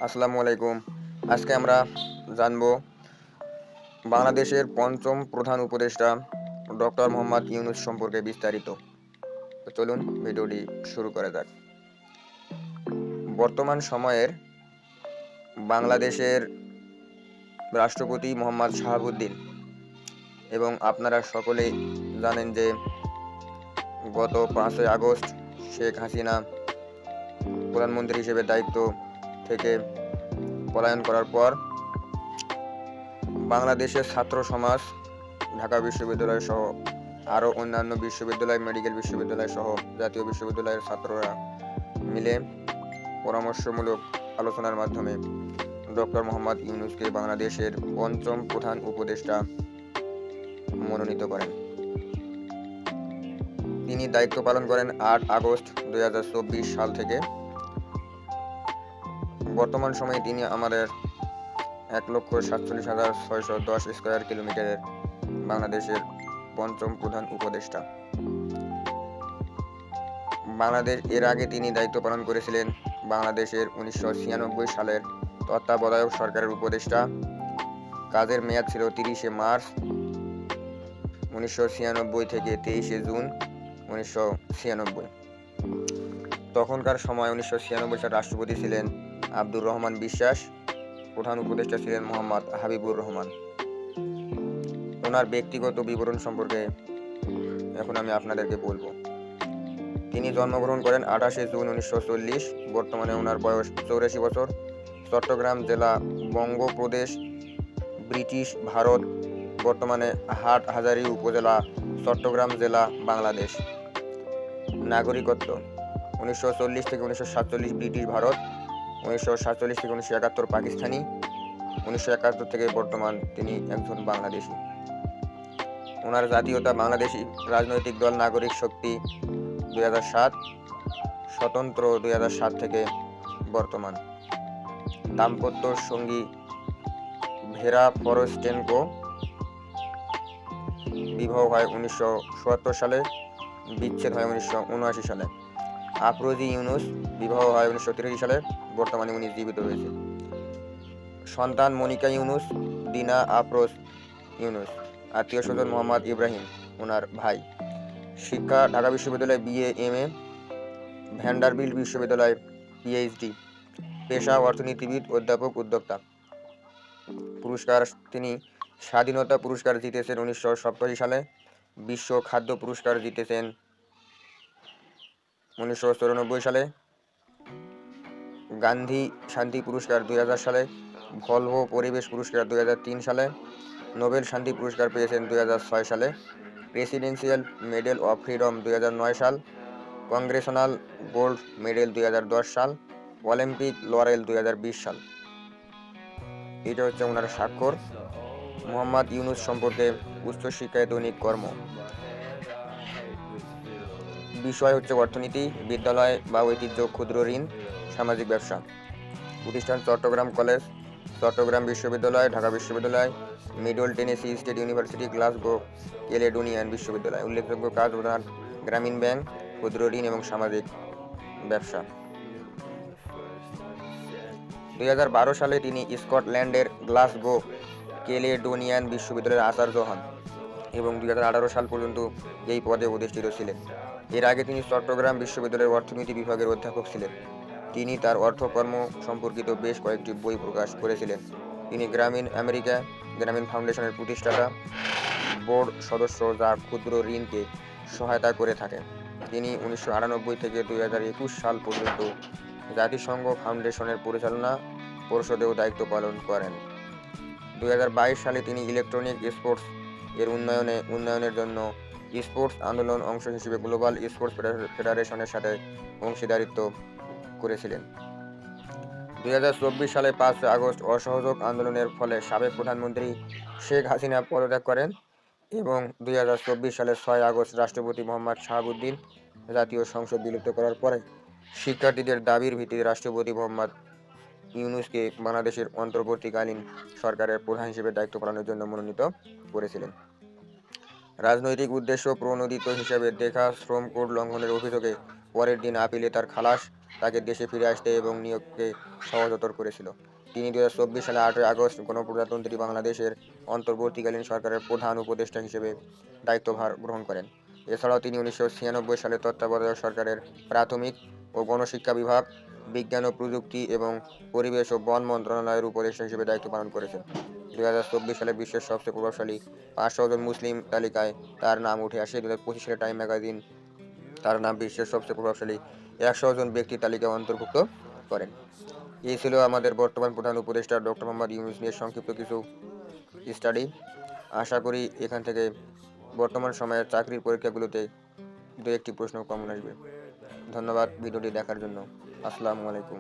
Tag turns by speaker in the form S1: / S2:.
S1: আসসালামু আলাইকুম। আজকে আমরা জানব বাংলাদেশের পঞ্চম প্রধান উপদেষ্টা ডক্টর মোহাম্মদ ইউনূস সম্পর্কে বিস্তারিত। তো চলুন ভিডিওটি শুরু করা যাক। বর্তমান সময়ের বাংলাদেশের রাষ্ট্রপতি মোহাম্মদ শাহাবুদ্দিন, এবং আপনারা সকলেই জানেন যে গত 5ই আগস্ট শেখ হাসিনা প্রধানমন্ত্রী হিসেবে দায়িত্ব থেকে পলায়ন করার পর বাংলাদেশের ছাত্র সমাজ, ঢাকা বিশ্ববিদ্যালয় সহ আরও অন্যান্য বিশ্ববিদ্যালয়, মেডিকেল বিশ্ববিদ্যালয় সহ জাতীয় বিশ্ববিদ্যালয়ের ছাত্ররা মিলে পরামর্শমূলক আলোচনার মাধ্যমে ডক্টর মোহাম্মদ ইউনূসকে বাংলাদেশের পঞ্চম প্রধান উপদেষ্টা মনোনীত করেন। তিনি দায়িত্ব পালন করেন 8 আগস্ট 2024 সাল থেকে। বর্তমান সময়ে তিনি আমাদের 1,47,610 স্কয়ার কিলোমিটারের বাংলাদেশের পঞ্চম প্রধান উপদেষ্টা। বাংলাদেশ এর আগে তিনি দায়িত্ব পালন করেছিলেন বাংলাদেশের 1996 সালের তত্ত্বাবধায়ক সরকারের উপদেষ্টা। কাজের মেয়াদ ছিল 30 মার্চ 1996 থেকে 23 জুন 1996। তখনকার সময় 1996 সালে রাষ্ট্রপতি ছিলেন আব্দুর রহমান বিশ্বাস, প্রধান উপদেষ্টা ছিলেন মোহাম্মদ হাবিবুর রহমান। ওনার ব্যক্তিগত বিবরণ সম্পর্কে এখন আমি আপনাদেরকে বলবো। তিনি জন্মগ্রহণ করেন 28 জুন 1940। বর্তমানে ওনার বয়স 84 বছর। চট্টগ্রাম জেলা, বঙ্গপ্রদেশ, ব্রিটিশ ভারত। বর্তমানে হাটহাজারী উপজেলা, চট্টগ্রাম জেলা, বাংলাদেশ। নাগরিকত্ব 1940 থেকে 1947 ব্রিটিশ ভারত, 1947 থেকে 1971 পাকিস্তানি, 1971 থেকে বর্তমান তিনি একজন বাংলাদেশি। ওনার জাতীয়তা বাংলাদেশি। রাজনৈতিক দল নাগরিক শক্তি 2007, স্বতন্ত্র 2007 থেকে বর্তমান। দাম্পত্য সঙ্গী ভেরা ফরস্টেনকো, বিবাহ হয় 1977 সালে, বিচ্ছেদ হয় 1979 সালে। আফরোজি ইউনূস, বিবাহ হয় 1983 সালে, বর্তমানে উনি জীবিত রয়েছে। সন্তান মনিকা ইউনূস, দিনা আফরোজ ইউনূস। আত্মীয় স্বজন মোহাম্মদ ইব্রাহিম, ওনার ভাই। শিক্ষা ঢাকা বিশ্ববিদ্যালয় BA MA, ভ্যান্ডারবিল্ট বিশ্ববিদ্যালয় PhD। পেশা অর্থনীতিবিদ, অধ্যাপক, উদ্যোক্তা। পুরস্কার তিনি স্বাধীনতা পুরস্কার জিতেছেন 1987 সালে, বিশ্ব খাদ্য পুরস্কার জিতেছেন 1994 সালে, গান্ধী শান্তি পুরস্কার 2000 সালে, ভলভো পরিবেশ পুরস্কার 2003 সালে, নোবেল শান্তি পুরস্কার পেয়েছেন 2006 সালে, প্রেসিডেন্সিয়াল মেডেল অফ ফ্রিডম 2009 সাল, কংগ্রেশনাল গোল্ড মেডেল 2010 সাল, অলিম্পিক লরেল 2020 সাল। এটা হচ্ছে ওনার স্বাক্ষর। মোহাম্মদ ইউনূস সম্পর্কে উচ্চশিক্ষায় দৈনিক কর্ম। বিষয় হচ্ছে অর্থনীতি, বিদ্যালয় বা ঐতিহ্য, ক্ষুদ্র ঋণ, সামাজিক ব্যবসা। প্রতিষ্ঠান চট্টগ্রাম কলেজ, চট্টগ্রাম বিশ্ববিদ্যালয়, ঢাকা বিশ্ববিদ্যালয়, middle Tennessee state university, Glasgow Caledonian বিশ্ববিদ্যালয়। উল্লেখযোগ্য কাজ উদাহরণ গ্রামীণ ব্যাংক, ক্ষুদ্র ঋণ এবং সামাজিক ব্যবসা। 2012 সালে তিনি স্কটল্যান্ডের গ্লাসগো ক্যালেডোনিয়ান বিশ্ববিদ্যালয়ের আচার্য হন এবং 2018 সাল পর্যন্ত এই পদে অধিষ্ঠিত ছিলেন। এর আগে তিনি চট্টগ্রাম বিশ্ববিদ্যালয়ের অর্থনীতি বিভাগের অধ্যাপক ছিলেন। তিনি তার অর্থকর্ম সম্পর্কিত বেশ কয়েকটি বই প্রকাশ করেছিলেন। তিনি গ্রামীণ ফাউন্ডেশনের প্রতিষ্ঠাতা, বোর্ড সদস্য, যা ক্ষুদ্র ঋণকে সহায়তা করে থাকে। তিনি 1998 থেকে 2021 সাল পর্যন্ত জাতিসংঘ ফাউন্ডেশনের পরিচালনা পরিষদেও দায়িত্ব পালন করেন। 2022 সালে তিনি ইলেকট্রনিক স্পোর্টস এর উন্নয়নের জন্য স্পোর্টস আন্দোলন অংশ হিসেবে গ্লোবাল স্পোর্টস ফেডারেশনের সাথে অংশীদারিত্ব করেছিলেন। 2024 সালে 5 আগস্ট অসহযোগ আন্দোলনের ফলে সাবেক প্রধানমন্ত্রী শেখ হাসিনা পদত্যাগ করেন এবং 2024 সালের 6 আগস্ট রাষ্ট্রপতি মোহাম্মদ শাহাবুদ্দিন জাতীয় সংসদ বিলুপ্ত করার পরে শিক্ষার্থীদের দাবির ভিত্তিতে রাষ্ট্রপতি মোহাম্মদ ইউনূসকে বাংলাদেশের অন্তর্বর্তীকালীন সরকারের প্রধান হিসেবে দায়িত্ব পালনের জন্য মনোনীত করেছিলেন। রাজনৈতিক উদ্দেশ্য প্রণোদিত হিসেবে দেখা শ্রম কোড লঙ্ঘনের অভিযোগে পরের দিন আপিলে তার খালাস তাকে দেশে ফিরে আসতে এবং নিয়োগকে সহজতর করেছিল। তিনি 2024 সালে 8ই আগস্ট গণপ্রজাতন্ত্রী বাংলাদেশের অন্তর্বর্তীকালীন সরকারের প্রধান উপদেষ্টা হিসেবে দায়িত্বভার গ্রহণ করেন। এছাড়াও তিনি 1996 সালে তত্ত্বাবধায়ক সরকারের প্রাথমিক ও গণশিক্ষা বিভাগ, বিজ্ঞান ও প্রযুক্তি এবং পরিবেশ ও বন মন্ত্রণালয়ের উপদেষ্টা হিসেবে দায়িত্ব পালন করেছেন। 2024 সালে বিশ্বের সবচেয়ে প্রভাবশালী 500 জন মুসলিম তালিকায় তার নাম উঠে আসে। 2025 সালে টাইম ম্যাগাজিন তার নাম বিশ্বের সবচেয়ে প্রভাবশালী 100 জন ব্যক্তির তালিকায় অন্তর্ভুক্ত করেন। এই ছিল আমাদের বর্তমান প্রধান উপদেষ্টা ডক্টর মোহাম্মদ ইউনূস নিয়ে সংক্ষিপ্ত কিছু স্টাডি। আশা করি এখান থেকে বর্তমান সময়ের চাকরির পরীক্ষাগুলোতে দু একটি প্রশ্ন কমন আসবে। ধন্যবাদ ভিডিওটি দেখার জন্য। আসসালামু আলাইকুম।